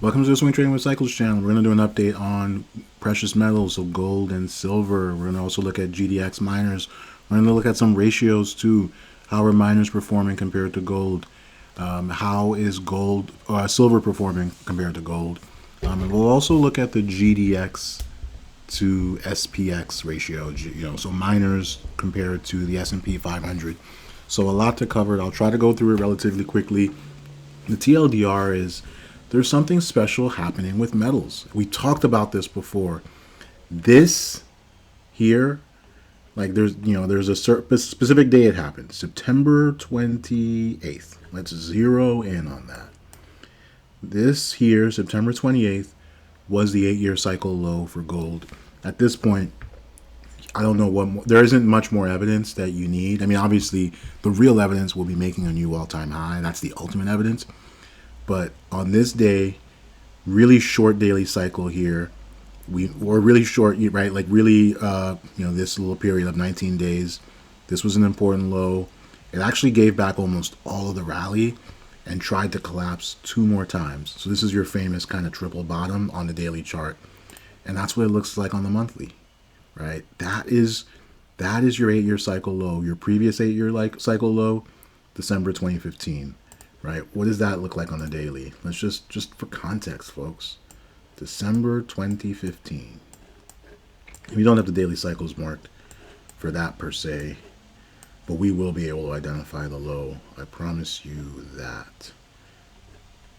Welcome to the Swing Trading with Cycles channel. We're going to do an update on precious metals, so gold and silver. We're going to also look at GDX miners. We're going to look at some ratios too. How are miners performing compared to gold? How is silver performing compared to gold? And we'll also look at the GDX to SPX ratio. So miners compared to the S&P 500. So a lot to cover. I'll try to go through it relatively quickly. The TLDR is there's something special happening with metals. We talked about this before. This here, like there's a specific day it happened, September 28th. Let's zero in on that. This here, September 28th, was the 8-year cycle low for gold. At this point, I don't know what more, there isn't much more evidence that you need. I mean, obviously, the real evidence will be making a new all-time high. That's the ultimate evidence. But on this day, really short daily cycle here, or really short, right? Like really, this little period of 19 days, this was an important low. It actually gave back almost all of the rally and tried to collapse 2 more times. So this is your famous kind of triple bottom on the daily chart. And that's what it looks like on the monthly, right? That is your 8-year cycle low. Your previous 8-year cycle low, December 2015. Right? What does that look like on the daily? Let's just for context, folks. December 2015. We don't have the daily cycles marked for that per se, but we will be able to identify the low. I promise you that.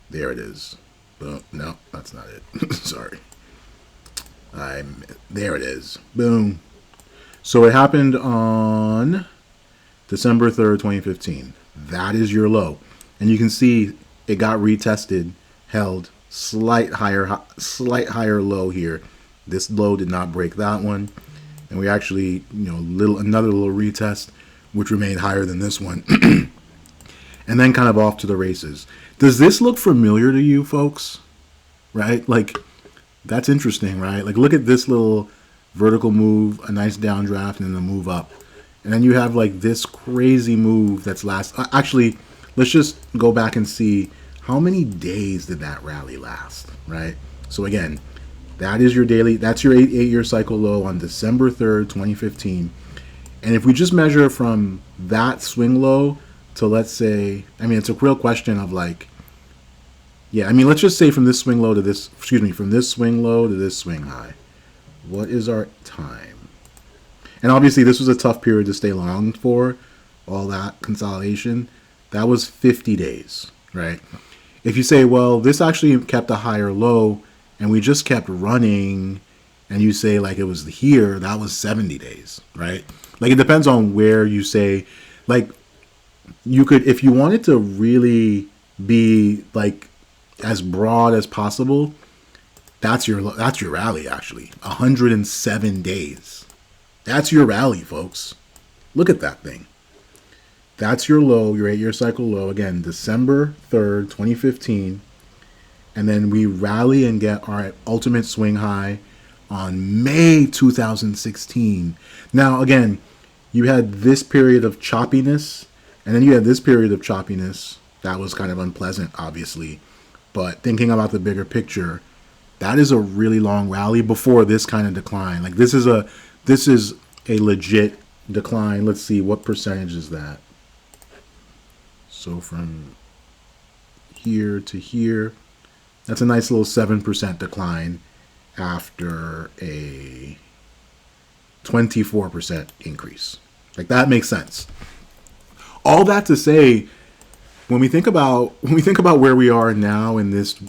There it is. Boom. No, that's not it. Sorry. There it is. Boom. So it happened on December 3rd, 2015. That is your low. And you can see it got retested, held slight higher low here. This low did not break that one, and we actually, another little retest, which remained higher than this one, and then kind of off to the races. Does this look familiar to you, folks? Right? Like, that's interesting, right? Like, look at this little vertical move, a nice downdraft, and then a move up, and then you have like this crazy move that's actually. Let's just go back and see how many days did that rally last, right? So again, that's your 8-year cycle low on December 3rd, 2015. And if we just measure from that swing low to, let's say, it's a real question of like, let's just say from this swing low to from this swing low to this swing high. What is our time? And obviously this was a tough period to stay long for, all that consolidation. That was 50 days, right? If you say, well, this actually kept a higher low and we just kept running, and you say like it was here, that was 70 days, right? Like it depends on where you say, like you could, if you wanted to really be like as broad as possible, that's your rally actually. 107 days. That's your rally, folks. Look at that thing. That's your low, your 8-year cycle low. Again, December 3rd, 2015. And then we rally and get our ultimate swing high on May 2016. Now, again, you had this period of choppiness, and then you had this period of choppiness. That was kind of unpleasant, obviously. But thinking about the bigger picture, that is a really long rally before this kind of decline. Like this is a legit decline. Let's see, what percentage is that? So from here to here, that's a nice little 7% decline after a 24% increase. Like that makes sense. All that to say, when we think about where we are now in this,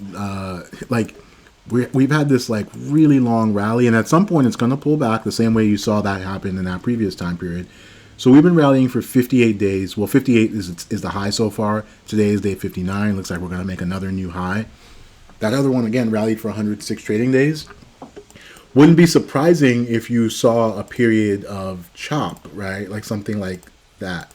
we've had this like really long rally, and at some point it's going to pull back the same way you saw that happen in that previous time period. So we've been rallying for 58 days. Well, 58 is the high so far. Today is day 59. Looks like we're going to make another new high. That other one, again, rallied for 106 trading days. Wouldn't be surprising if you saw a period of chop, right? Like something like that,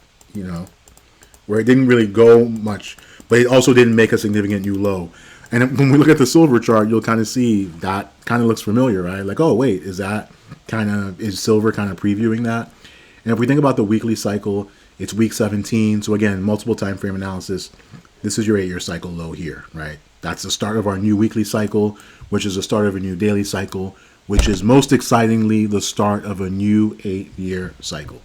where it didn't really go much, but it also didn't make a significant new low. And when we look at the silver chart, you'll kind of see that kind of looks familiar, right? Like, oh, wait, is silver kind of previewing that? And if we think about the weekly cycle, it's week 17. So again, multiple time frame analysis. This is your 8-year cycle low here, right? That's the start of our new weekly cycle, which is the start of a new daily cycle, which is most excitingly the start of a new 8-year cycle,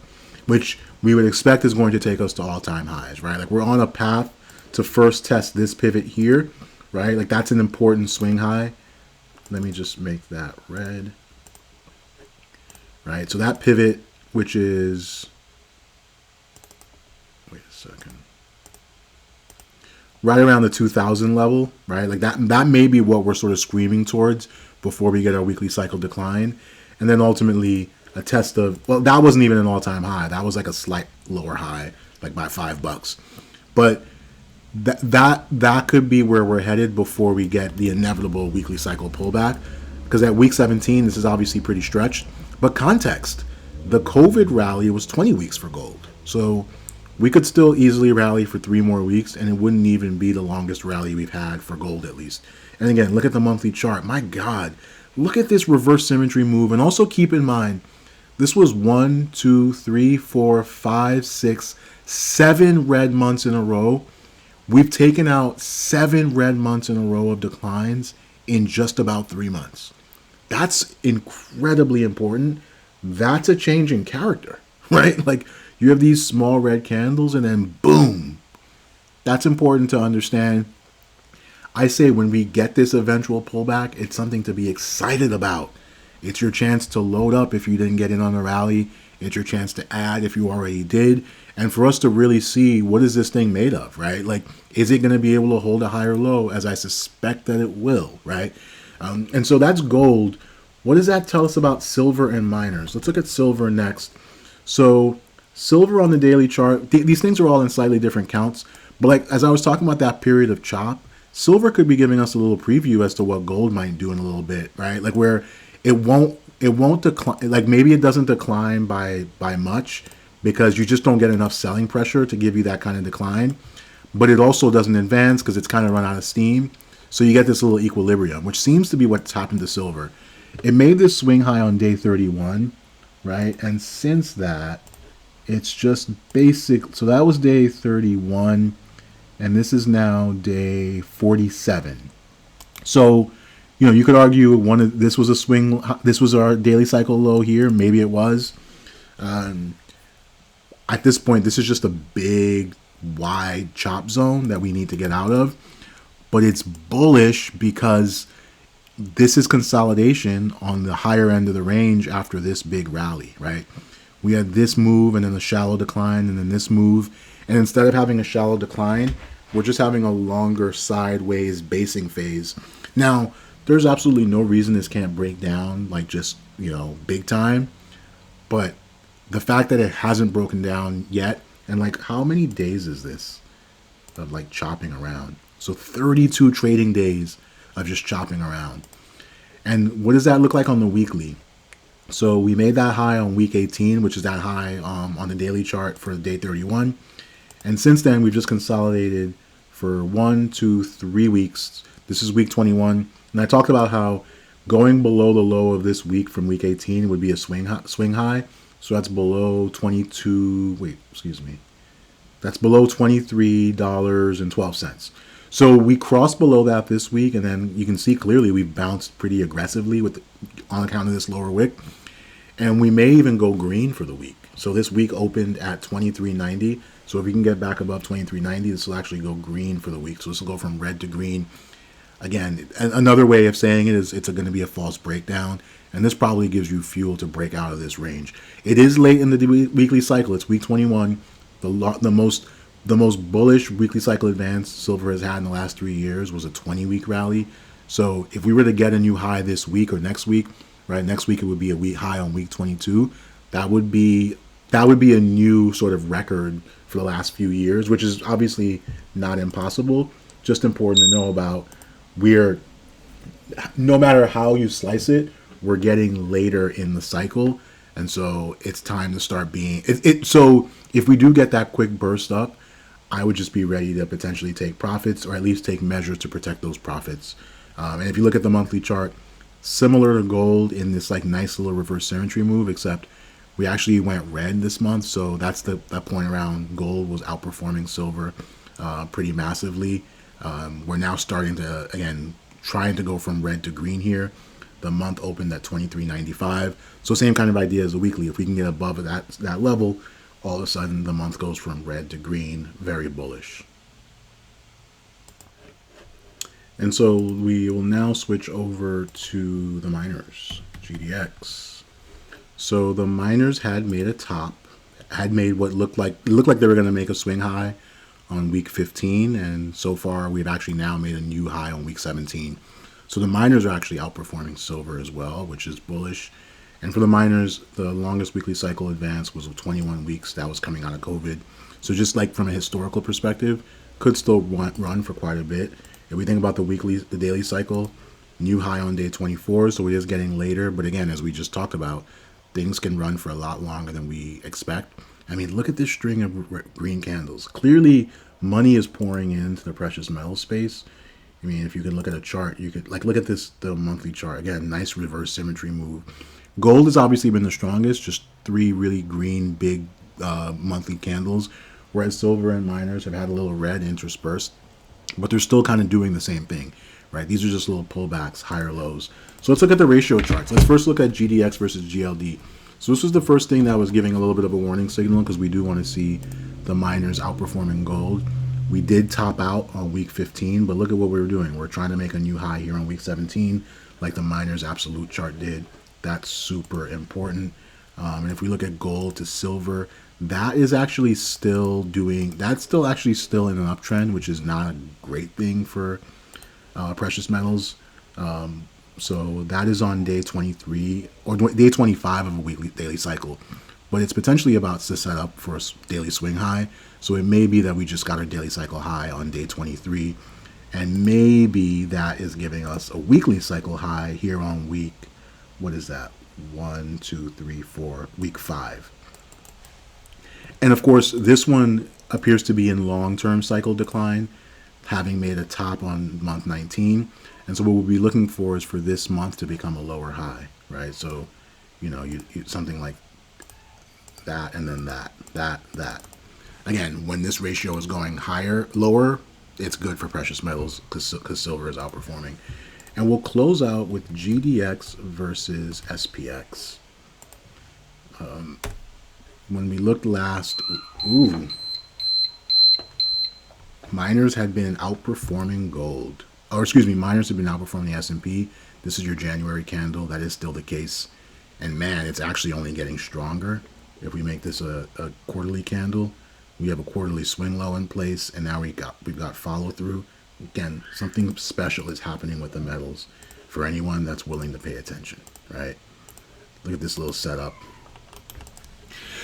which we would expect is going to take us to all-time highs, right? Like we're on a path to first test this pivot here, right? Like that's an important swing high. Let me just make that red, right? So that pivot, which is, wait a second, right around the 2000 level, right? Like that may be what we're sort of screaming towards before we get our weekly cycle decline. And then ultimately a test of, well, that wasn't even an all-time high. That was like a slight lower high, like by $5. But that could be where we're headed before we get the inevitable weekly cycle pullback. Because at week 17, this is obviously pretty stretched. But context, the COVID rally was 20 weeks for gold. So we could still easily rally for 3 more weeks, and it wouldn't even be the longest rally we've had for gold, at least. And again, look at the monthly chart. My God, look at this reverse symmetry move. And also keep in mind, this was 1, 2, 3, 4, 5, 6, 7 red months in a row. We've taken out 7 red months in a row of declines in just about 3 months. That's incredibly important. That's a change in character, right? Like you have these small red candles and then boom. That's important to understand. I say when we get this eventual pullback, it's something to be excited about. It's your chance to load up if you didn't get in on the rally. It's your chance to add if you already did. And for us to really see what is this thing made of, right? Like, is it going to be able to hold a higher low, as I suspect that it will, right? And so that's gold. What does that tell us about silver and miners? Let's look at silver next. So silver on the daily chart, these things are all in slightly different counts. But like as I was talking about that period of chop, silver could be giving us a little preview as to what gold might do in a little bit, right? Like where it won't decline. Like maybe it doesn't decline by much because you just don't get enough selling pressure to give you that kind of decline. But it also doesn't advance because it's kind of run out of steam. So you get this little equilibrium, which seems to be what's happened to silver. It made this swing high on day 31, right? And since that, it's just basic. So that was day 31, and this is now day 47. So, you know, you could argue this was a swing. This was our daily cycle low here. Maybe it was. At this point, this is just a big, wide chop zone that we need to get out of. But it's bullish because this is consolidation on the higher end of the range after this big rally, right? We had this move and then a shallow decline and then this move. And instead of having a shallow decline, we're just having a longer sideways basing phase. Now, there's absolutely no reason this can't break down like just, you know, big time. But the fact that it hasn't broken down yet, and like how many days is this of like chopping around? So 32 trading days of just chopping around. And what does that look like on the weekly? So we made that high on week 18, which is that high on the daily chart for day 31. And since then, we've just consolidated for 1, 2, 3 weeks. This is week 21. And I talked about how going below the low of this week from week 18 would be a swing high. So that's below that's below $23.12. So we crossed below that this week, and then you can see clearly we've bounced pretty aggressively on account of this lower wick. And we may even go green for the week. So this week opened at 23.90. So if we can get back above 23.90, this will actually go green for the week. So this will go from red to green. Again, another way of saying it is it's going to be a false breakdown. And this probably gives you fuel to break out of this range. It is late in the weekly cycle. It's week 21. The most bullish weekly cycle advance silver has had in the last 3 years was a 20-week rally. So if we were to get a new high this week or next week, right? Next week it would be a week high on week 22. That would be a new sort of record for the last few years, which is obviously not impossible. Just important to know about. No matter how you slice it, we're getting later in the cycle, and so it's time to start being so if we do get that quick burst up, I would just be ready to potentially take profits or at least take measures to protect those profits. And if you look at the monthly chart, similar to gold in this like nice little reverse symmetry move, except we actually went red this month. So that's that point around gold was outperforming silver pretty massively. We're now starting to, again, trying to go from red to green here. The month opened at 23.95. So same kind of idea as the weekly. If we can get above that level, all of a sudden the month goes from red to green, very bullish. And so we will now switch over to the miners, GDX. So the miners had made a top, had made what looked like they were going to make a swing high on week 15, and so far we've actually now made a new high on week 17. So the miners are actually outperforming silver as well, which is bullish. And for the miners, the longest weekly cycle advance was 21 weeks. That was coming out of COVID. So just like from a historical perspective, could still run for quite a bit. If we think about the daily cycle, new high on day 24, so it is getting later. But again, as we just talked about, things can run for a lot longer than we expect. I mean, look at this string of green candles. Clearly, money is pouring into the precious metal space. I mean, if you could look at a chart, you could look at the monthly chart. Again, nice reverse symmetry move. Gold has obviously been the strongest, just 3 really green, big monthly candles, whereas silver and miners have had a little red interspersed, but they're still kind of doing the same thing, right? These are just little pullbacks, higher lows. So let's look at the ratio charts. Let's first look at GDX versus GLD. So this was the first thing that was giving a little bit of a warning signal because we do want to see the miners outperforming gold. We did top out on week 15, but look at what we were doing. We're trying to make a new high here on week 17, like the miners absolute chart did. That's super important. And if we look at gold to silver, that is actually still in an uptrend, which is not a great thing for precious metals. So that is on day 23 or day 25 of a weekly daily cycle, but it's potentially about to set up for a daily swing high. So it may be that we just got our daily cycle high on day 23, and maybe that is giving us a weekly cycle high here on week, what is that? 1, 2, 3, 4, week 5. And of course, this one appears to be in long-term cycle decline, having made a top on month 19. And so what we'll be looking for is for this month to become a lower high, right? So, you something like that, and then that. Again, when this ratio is going lower, it's good for precious metals because silver is outperforming. And we'll close out with GDX versus SPX. When we looked last, miners had been outperforming gold. Miners have been outperforming the S&P. This is your January candle. That is still the case. And man, it's actually only getting stronger. If we make this a quarterly candle, we have a quarterly swing low in place, and now we've got follow through. Again, something special is happening with the metals for anyone that's willing to pay attention, right? Look at this little setup.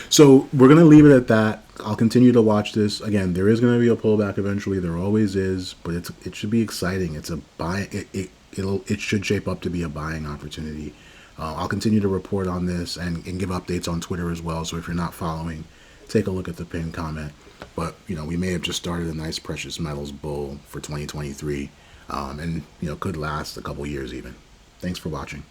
So we're going to leave it at that. I'll continue to watch this. Again, there is going to be a pullback eventually. There always is, but it should be exciting. It's a buy. It should shape up to be a buying opportunity. I'll continue to report on this and give updates on Twitter as well. So if you're not following, take a look at the pinned comment. But we may have just started a nice precious metals bull for 2023, and could last a couple years even. Thanks for watching.